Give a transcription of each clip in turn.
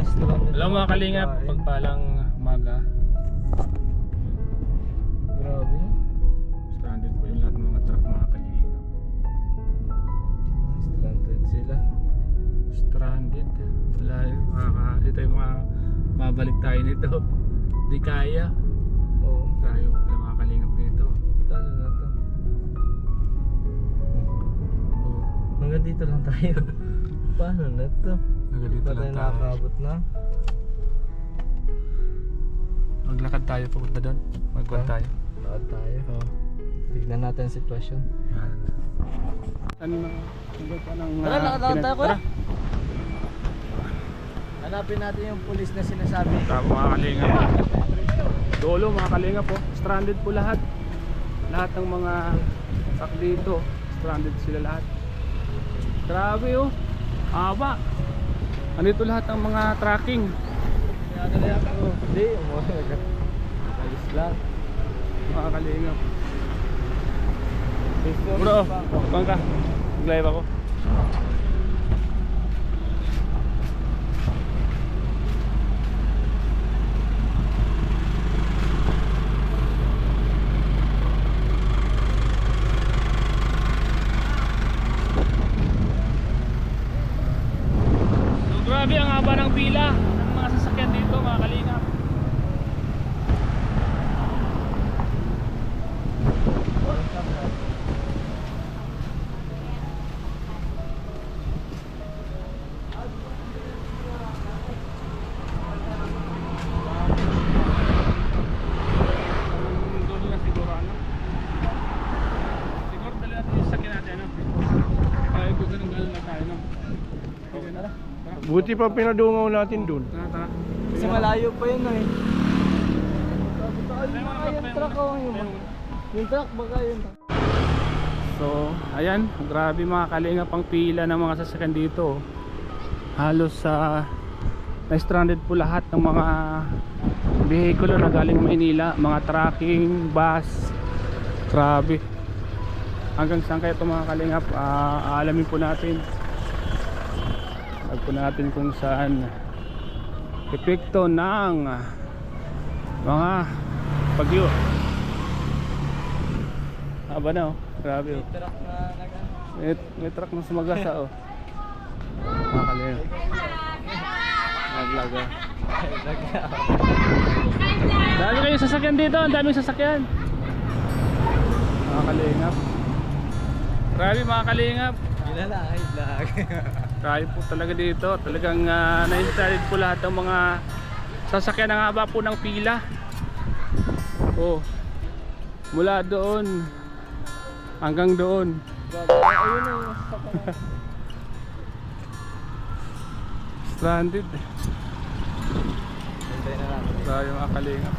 Hello mga kalingap, pagpalang umaga. Grabe. Stranded po yung lahat ng mga truck mga kalingap. Stranded sila. Stranded. Wala yung ito yung mabalik tayo nito. Di kaya. Oo. Tayo wala mga kalingap nito. Paano na to? Oh, Hanggang dito lang tayo. Paano na to? hanggang dito Pa tayo lang tayo. nakakabot na? Maglakad tayo papunta doon. Magwan tayo. Lakad tayo. Oh. Tignan natin ang sitwasyon. Yan. Ano na? Tara, lakad tayo kuya. Hanapin natin yung pulis na sinasabi. Tama mga kalingap. Dolo mga kalingap po. Stranded po lahat. Lahat ng mga truck dito. Stranded sila lahat. Grabe oh. Aba. Andito lahat ng mga tracking. Ano na yan ako? Hindi, ayos lang. Mga kalingap. Bro, bang ka? Mag-live ako. So, grabe ang haba ng pila ng mga sasakyan dito mga kalingap. Dulo na siguro ano. Siguro dali natin yung sasakyan natin ano. Ay kung ganun lang tayo no. Okay na. Tara. Buti pa pinadungaw natin dun. Tara, tara. Kasi malayo pa yun eh. Yung truck oh, yung truck baka yun. So, ayan, grabe mga kalingap ang pila ng mga sasakyan dito. Halos sa na-stranded po lahat ng mga vehikulo na galing Maynila, mga tracking, bus. Grabe. Hanggang saan kaya ito mga kalingap? Aalamin po natin. Alam po natin kung saan epekto ng mga bagyo. Haba na oh. Grabe oh. Truck na May truck na sumagasa oh. Mga kalingap. Naglaga. Dami kayong sasakyan dito. Ang daming sasakyan. Mga kalingap. Grabe mga kalingap. Ginalahay vlog. Grabe po talaga dito. Talagang na-installed po lahat ng mga sasakyan. Ang haba po ng pila. Oh. Mula doon hanggang doon. Ayun na yung sasakyan. Stranded. Hintay na natin. Grabe mga kalingap.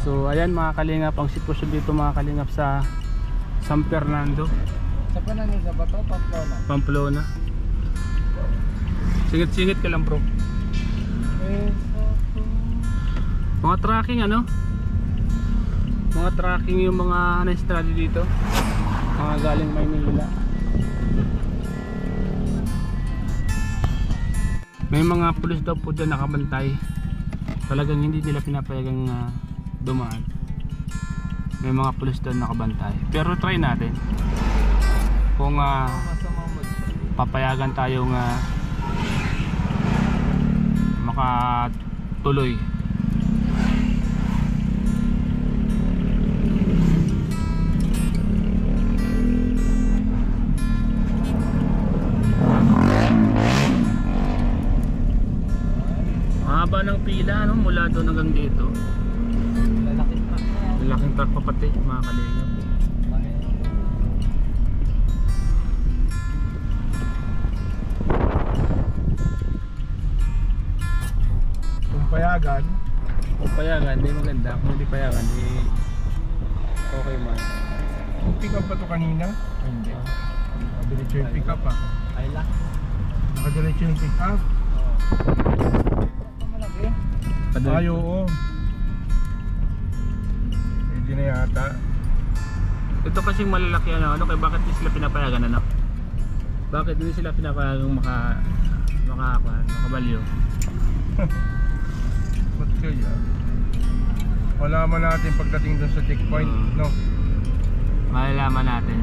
So ayan mga kalingap, ang sitwasyon dito mga kalingap sa San Fernando, Sa pa na sa bato, Pamplona. Pamplona. Singit-singit ka lang bro. Mga tracking ano? Mga tracking yung mga na-stranded dito. Mga galing Maynila. May mga pulis daw po dyan nakabantay. Talagang hindi nila pinapayagang dumaan. May mga pulis doon nakabantay. Pero try natin kung papayagan tayong makatuloy. Haba ng pila no? Mula doon hanggang dito. Lalaking truck na yan. Malaking truck pa pati mga kalingap. Kung payagan, Kung payagan, di maganda. Kung hindi payagan, di okay man. kung pick up ba ito kanina? Ay, hindi. Nakadiretso yung pick up ah. Ay lang. Nakadiretso yung pick up. Malaki. Ay, oo. Pwede na yata. Ito kasing malalaki ano, kaya bakit di sila pinapayagan ano? Bakit hindi sila pinapayagang makabalyo? Ba't kaya? Malaman natin pagdating doon sa checkpoint, no? Malalaman natin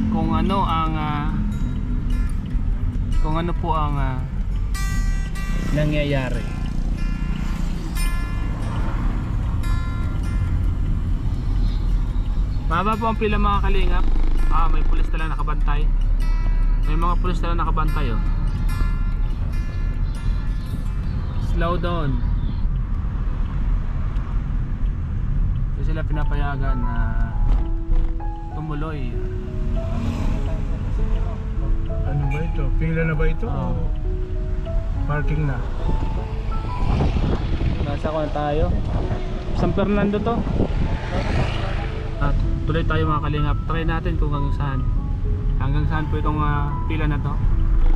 kung ano ang kung ano po ang nangyayari. Mahaba po ang pila mga kalingap. May pulis talaga nakabantay. May mga pulis talaga nakabantay oh. Slow down. Hindi sila pinapayagan na tumuloy. Ano ba ito? Pila na ba ito? Oo. O parking na? Nasa ko na tayo. San Fernando to. At tuloy tayo mga kalingap. Try natin kung hanggang saan. Hanggang saan po itong pila na to.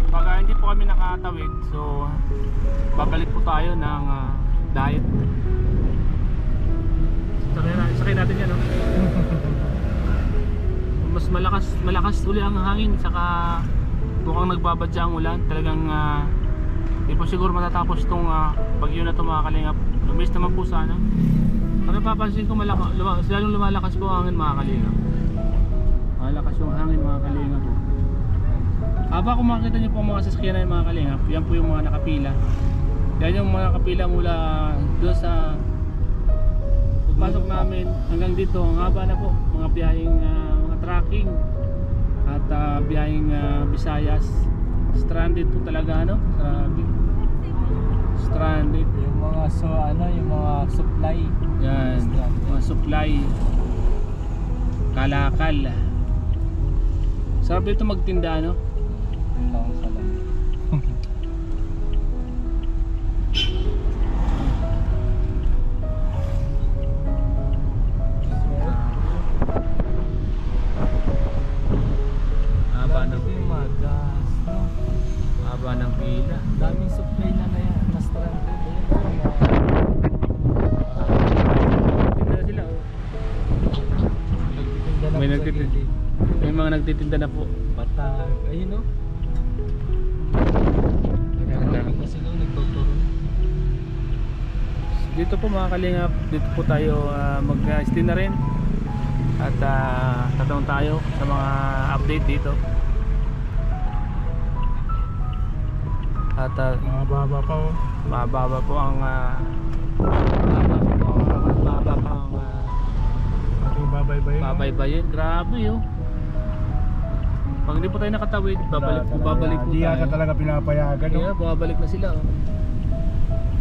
Pag hindi po kami nakatawid, so babalik po tayo ng diet. Sakay natin yan, no? Mas malakas uli ang hangin, saka mukhang nagbabadya ang ulan. Talagang hindi po siguro matatapos itong bagyo na ito mga kalingap. Lumis naman po sana. Pero papansin ko lalong lumalakas po ang hangin mga kalingap. Malakas yung hangin mga kalingap po. Haba kung makikita nyo po ang mga sasakyan mga kalingap, yan po yung mga nakapila. Yan yung mga nakapila mula doon sa pagpasok namin hanggang dito. Ang haba na po, mga biyaheng mga tracking at biyaheng Visayas. Stranded po talaga, ano? Stranded. Yung mga yung mga supply. Yan, mga supply. Kalakal. Sarap dito magtinda, no? Yun lang sa lang. Haba ng magas, no? haba ng pila. Daming supply na yan, na stranded. Tinda sila, oh. May nagtitinda. May mga nagtitinda na po. Batag, ayun no? Kasi nung nagtuturo. Dito po mga kalingap, dito po tayo mag-stay na rin. At tatanong tayo sa mga update dito. At Mababa pa oh. mababa po ang Ating babaybayin. babaybayin. Grabe oh. Pag hindi po tayo nakatawid, babalik po Di tayo. yata talaga pinapayagan. Kaya bumabalik na sila oh.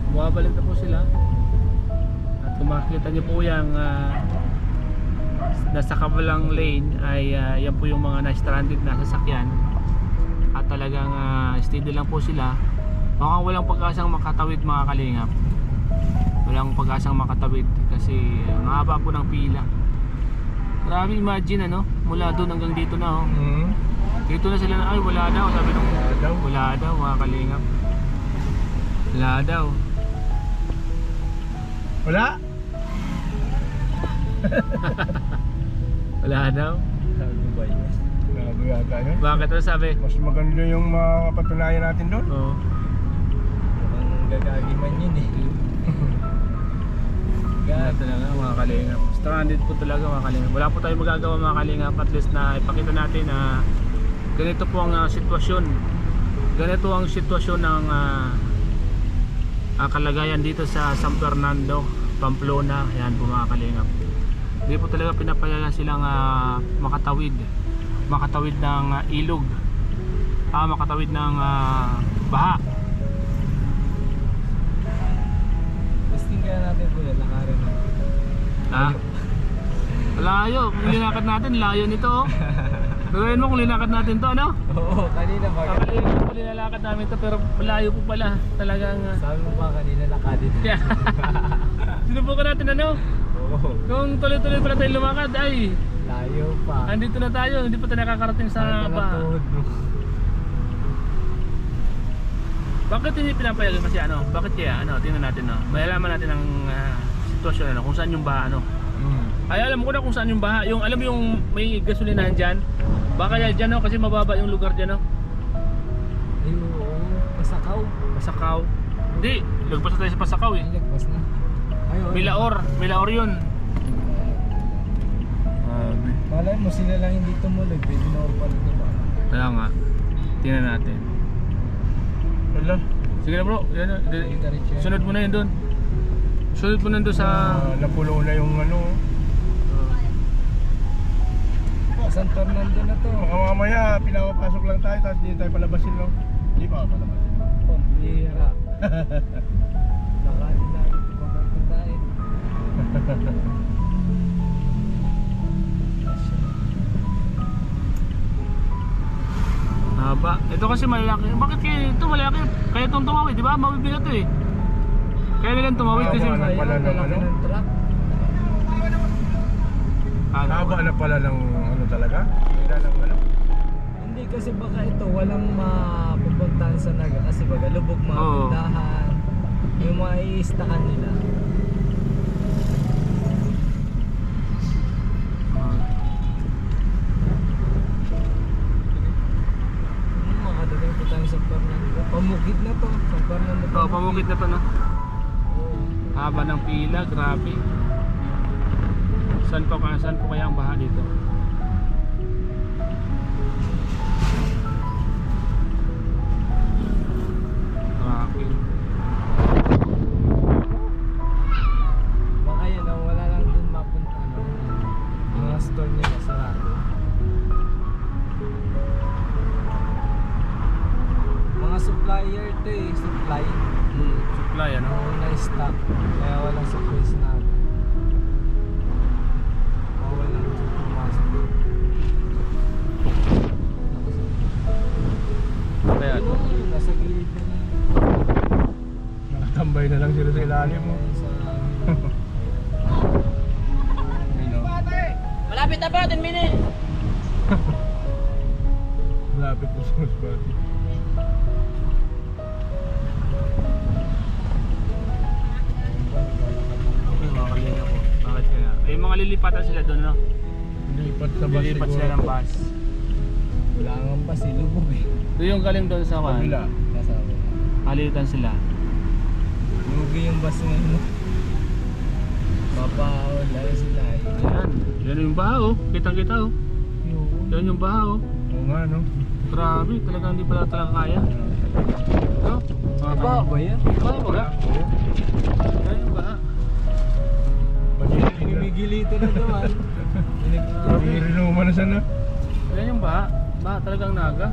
Bumabalik na po sila. At kung makikita niyo po yung nasa kabilang lane ay yan po yung mga na-stranded na sasakyan. At talagang steady lang po sila. Mukhang walang pag-asang makatawid mga kalingap. Walang pag-asang makatawid kasi ang haba po ng pila. Grabe, imagine ano, mula doon hanggang dito na oh. Dito na sila na, ay wala daw, sabi nung wala daw mga kalingap. Wala daw. Wala? Wala daw. Sabi ko ba yun? Grabe yata yun. Bakit ano sabi? Mas maganda yung mapatunayan natin doon. Oo. Ang gagagi man yun eh. Wala talaga mga kalingap. Stranded po talaga mga kalingap. Wala po tayong magagawa mga kalingap. At least na ipakita natin na ganito po ang sitwasyon. Ganito ang sitwasyon ng kalagayan dito sa San Fernando, Pamplona. Ayan po mga kalingap. Hindi po talaga pinapayagan silang makatawid ng ilog, makatawid ng baha. Testing kaya natin po yan, lakarin natin. Layo, kung linakad natin, layo nito oh. Gawin mo kung linakad natin to, ano? Oo, kanina ba? Kakalimutan ko linalakad namin to, pero malayo po pala. Talagang Sabi mo pa kanina lakadin. sinubukan natin ano? Oo, Kung tuloy-tuloy pala tayo lumakad, ay layo pa. andito na tayo, hindi pa tayo nakakarating sa Kahit na baha. tuhod mo. Bakit hindi pinapayagan kasi ano? Bakit kaya? Ano, tingnan natin no. Malalaman natin ang sitwasyon ano, kung saan yung baha ano. Ay, alam ko na kung saan yung baha. Yung, alam mo yung may gasolinahan dyan? Baka dyan no, kasi mababa yung lugar dyan no. Ay, oo. Pasakaw. Pasakaw. Hindi, lagpas na tayo sa Pasakaw eh. Ay, lagpas na. Ay, oo. Milaor yun. Malay mo sila lang hindi tumuloy. Pwede na pala diba? Kaya nga, tingnan natin. Wala. Sige na bro, yan, sunod mo na yun doon. Sunod mo na doon sa... Napulo na yung ano. San Fernando na to. Mga mamaya, pinapapasok lang tayo, tapos hindi tayo palabasin, no? Hindi pa palabasin. Pambira. Baka din natin pagkakantain. Haba. Ito kasi malaki. Bakit kaya ito malaki? Kaya itong tumawid, di ba? Mabibigat to eh. Kaya nilang tumawid kasi... Haba na pala ng ano? ng truck. Haba na pala ng ano talaga? Wala ng ano? Hindi kasi baka ito walang mapupuntahan sa Naga kasi baga lubog mapuntahan. Yung mga i-stakan nila. Makadating po tayo sa Fernando. Pamukid na to. Sa Fernando. Oo, pamukit na to no? Haba ng pila, grabe. Saan po kaya ang baha dito? Grabe. Baka yun, wala lang dun mapunta. Yung mga store nila sarado. Mga supplier to eh. Supply. Supply ano? Oo, na-stock. Kaya walang surprise na agad. O walang pumasok. Kaya Ano yun? Nasa gilid na lang. Nakatambay na lang sila sa ilalim, mo. Sa Malapit na ba? 10 minutes! Malapit po sa Masbate. Mga kalinga po. Bakit kaya? Ay, mga lilipatan sila doon no? Lipat sa bus Lilipat sila ng bus. wala nga pa si lubog eh. Doon yung galing doon sa kan. Kabila. Kasama. Halitan sila. Lugi yung bus ngayon. Mapahawal lang sila eh. Ayan. Yan yung baha oh. Kitang kita oh. Yan yung baha oh. Oo nga, no? Grabe. Talagang hindi pala talaga kaya. No? Ba ba yan? Baha ba ga? Yan yung baha. Pinimigilito na naman. Rinuma na sana. Yan yung baha. Baha talagang naga.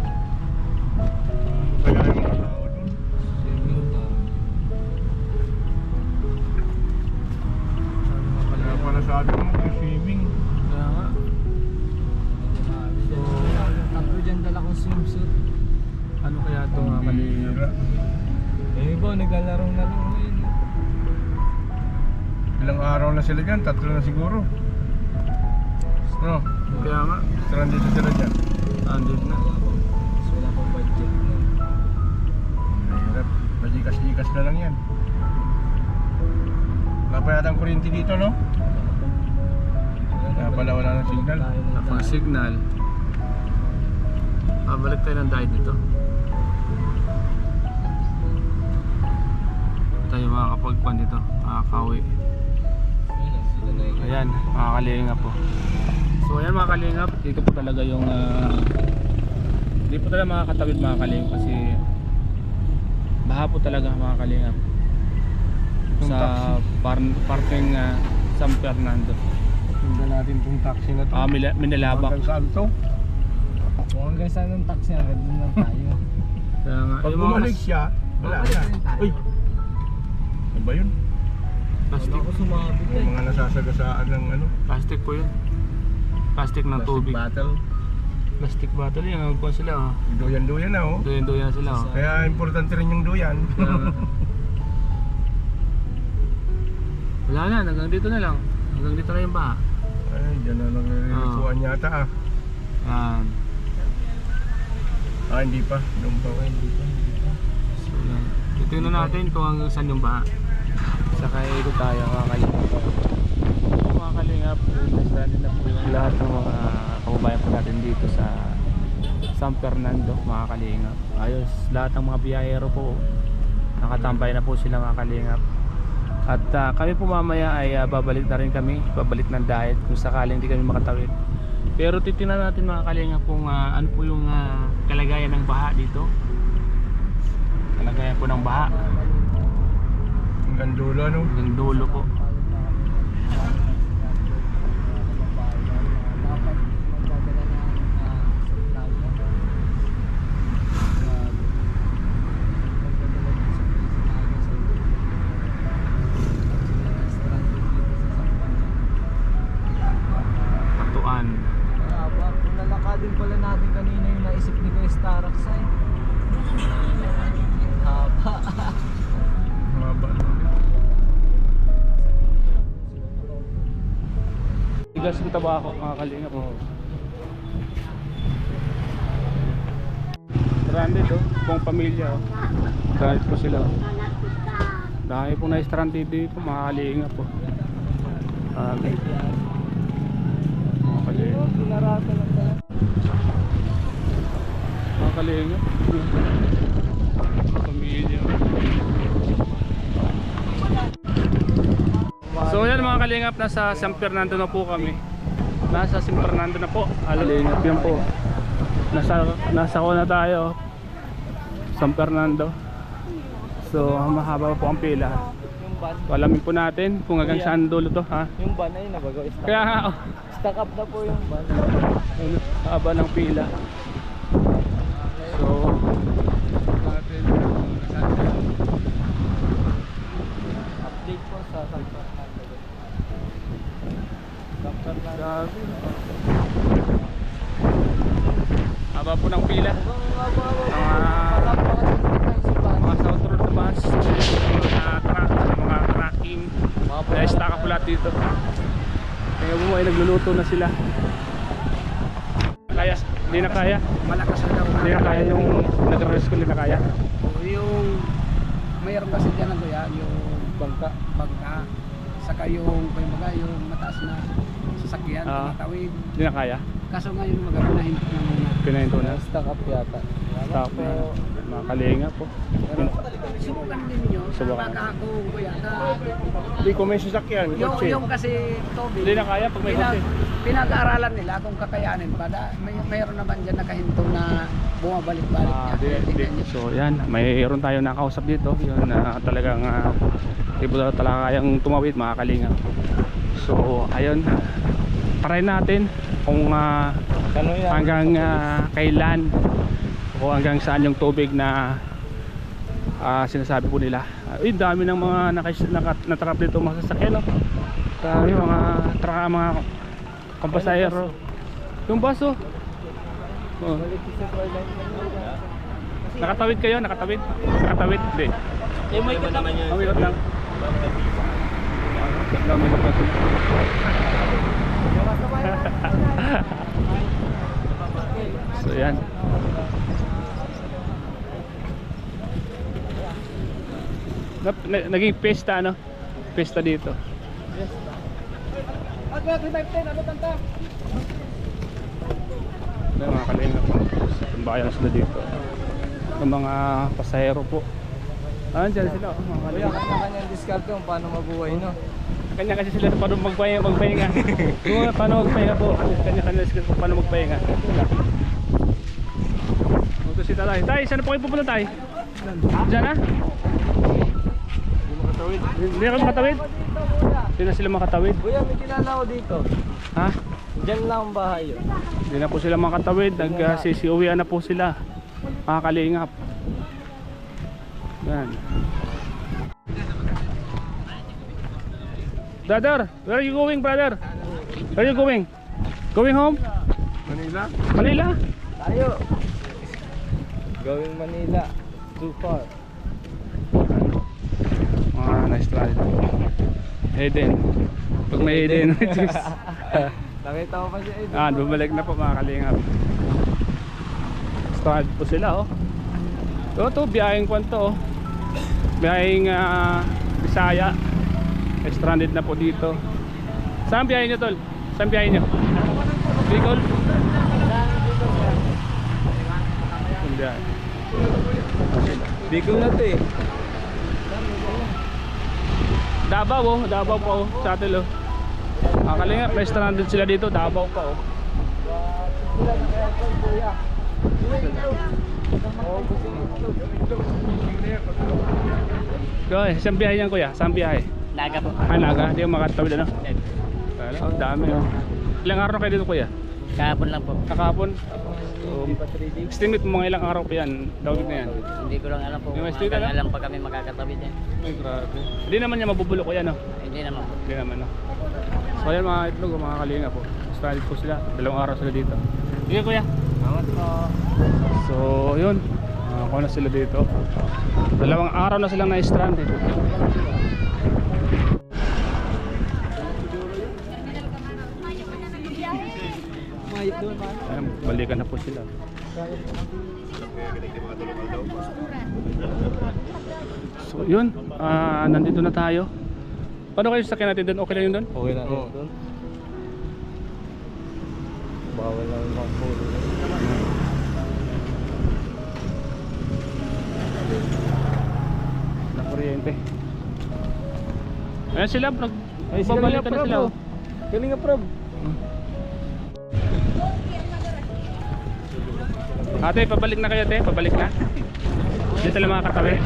Kaya yung mga tao doon. Kaya pala sabi mo, swimming. Kaya nga. So, tatlo dyan dala kong swimsuit. Ano kaya ito mga kalinga? Bira. Eh, iba, naglalaro na lang ngayon. Ilang araw na sila dyan, 3 na siguro. No? Kaya nga. Stranded na sila dyan. Andun na. Mas wala pang budget na. Mahirap. Majikas-jikas na lang yan. Wala pa yata ang kuryente dito, no? Kaya pala wala ng signal. Napang signal. Balik tayo ng diet dito. Tayo makakapagpan dito. Makakawi. Ayan, mga kalingap po. So ayan mga kalingap, dito po talaga yung hindi po talaga makakatawid mga kalingap kasi baha po talaga mga kalingap Yung sa taxi. parking San Fernando. Tingnan natin itong taxi na to. Minalabak. Hanggang saan to? Kung hanggang saan ng taxi, hanggang doon lang tayo. Kaya nga, Pag yung mga bumalik siya, wala Bumalik na. rin tayo. Uy! Ano ba yun? plastic, Wala ko sumabit Yung mga nasasagasaan ng ano? plastic po yun. Plastic ng tubig. Battle. Plastic bottle yan, nagkuhan sila oh. Duyan-duyan na, oh. Duyan sila oh. Kaya importante rin yung duyan. Kaya nga. Wala na, hanggang dito na lang. Hanggang dito na yung baha. Ay, dyan na lang nilikuan yata, ah. Yan. Ah, hindi pa. Doon pa. Hindi pa. So, yan. Titignan natin kung hanggang saan yung baha. Saka ikot tayo, mga kalingap. Mga kalingap, stranded na po yung lahat ng mga kababayan po natin dito sa San Fernando mga kalingap. Ayos, lahat ng mga biyahero po nakatambay na po sila mga kalingap. At kami po mamaya ay babalik na rin kami, babalik ng diet kung sakaling hindi kami makatawid. Pero titingnan natin mga kalingap kung ano po yung kalagayan ng baha dito. Kalagayan po ng baha. Hanggang dulo, no? Hanggang dulo po. Din pala natin kanina yung naisip ni Kuya Starak sa haba. Mababa. Tigas ng tabako mga kalingap po. Stranded buong pamilya stranded po sila. Dahil po na stranded dito mga kalingap po. Mga kalingap. Mga kalingap pamilya. So yan mga kalingap, nasa San Fernando na po kami. Nasa San Fernando na po. Kalingap yan po. Nasa ko na tayo, San Fernando. So mahaba po ang pila. Yung van, Alamin po natin kung hanggang saan dulo to, ha? yung van ay nabago. Kaya nga, Stack up na po yung van. haba ng pila. So natin Update po sa San Fernando. San Fernando. grabe. Haba po ng pila. Mga South Road na bus, mga truck, mga tracking, na-stack up lahat dito. Kaya mo ay nagluluto na sila. Kaya, hindi na kaya. Malakas na daw. Hindi na kaya yung nag-rescue, hindi na kaya. Yung mayroon kasi dyan na kuya, yung bangka, saka yung yung mataas na sasakyan, tumatawid. Hindi na kaya. Kaso ngayon pinahinto na muna. Pinahinto na. Stack up yata. Stop na. Mga kalinga po. Subukan din nyo, Subukan. baka ako kuya na Hindi ko may sasakyan, kotse. yung kasi tubig. Hindi na kaya pag may kotse. Pinag-aaralan nila kung kakayanin pa. Mayroon naman dyan nakahinto na bumabalik-balik niya. Di. So yan, mayroon tayo nakausap dito. Yun talagang iba talaga kayang tumawid mga kalinga. So ayun, try natin kung hanggang kailan o hanggang saan yung tubig na sinasabi po nila. Dami ng mga natrap dito mga sasakyan, no? Dami mga traka, mga kompasayero. Yung baso. Oh. Nakatawid kayo? Nakatawid? Nakatawid? Hindi. May ikot naman yun. Ikot lang. Dami na baso. So yan. Naging pesta, ano? Pesta dito. May mga kalinga po. Tumbayan sila dito. Yung mga pasahero po. Dyan sila. Mga Kuya, kalinga. kanya-kanyang diskarte kung paano mabuhay, no? Kanya kasi sila paano magpahinga. Paano magpahinga po. Kanya-kanya sila paano magpahinga. Ito si Tatay. Tay, saan po kayo pupunta, Tay? Diyan na? Hindi na makatawid? Hindi na sila makatawid. Kuya, may kilala ko dito. Ha? Diyan lang ang bahay yun. Hindi na po sila makatawid. Nagsisiuwian na po sila. Mga kalingap. Yan. Brother, where are you going, brother? Where are you going? Going home? Manila? Manila? Tayo. Going Manila. Too far. Nice try. Eden. Pag may Eden. Nakita ko pa siya eh. Bumalik na po mga kalingap. Start po sila, oh. Ito, biyaheng kwanto, oh. Biyaheng Bisaya. Stranded na po dito Saan biyahe nyo, tol? Saan biyahe nyo? Bicol? Saan biyahe? Bicol na to eh. Davao oh, Davao pa oh, sa atin oh. Kalinga, may stranded sila dito, Davao pa oh. Kuya, saan biyahe yan kuya? Saan biyahe? Naga po. Naga, hindi ko makatawid ano? Ang dami oh. Ilang araw na kayo dito kuya? Kahapon lang po. Kakapon? So, estimate mo mga ilang araw pa yan, dawid na yan. Hindi ko lang alam po. Yung estimate na? Alam pa kami makakatawid yan. Ay grabe. Hindi naman niya mabubulok kuya no? Hindi naman po. Hindi naman no. So ayan mga itlog, mga kalinga po. Stranded po sila, 2 araw sila dito. Sige kuya. Salamat po. So yun, ako na sila dito. 2 araw na silang na-stranded. Ayan, balikan na po sila. So yun, nandito na tayo. Paano kayo sakyan natin doon? Okay lang yun doon? Okay na doon. Bawal lang yung mga polo. Na kuryente. Ayan sila, Ay, babalikan na sila. Kalinga prob. Ate, pabalik na kayo te, pabalik na. Dito lang mga katabi.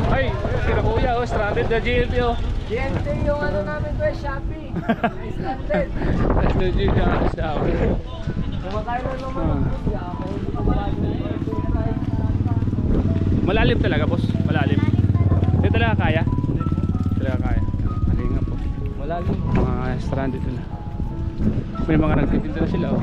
Ay, sila kuya oh, stranded na GLP oh. GNT yung ano namin to eh, Shopee. Stranded. Stranded na Shopee. Kumakain na naman ng kuya. Malalim talaga boss, malalim. Hindi talaga kaya. Hindi talaga kaya. Kalinga po. Malalim. Mga stranded na. May mga nagtitinda na sila oh.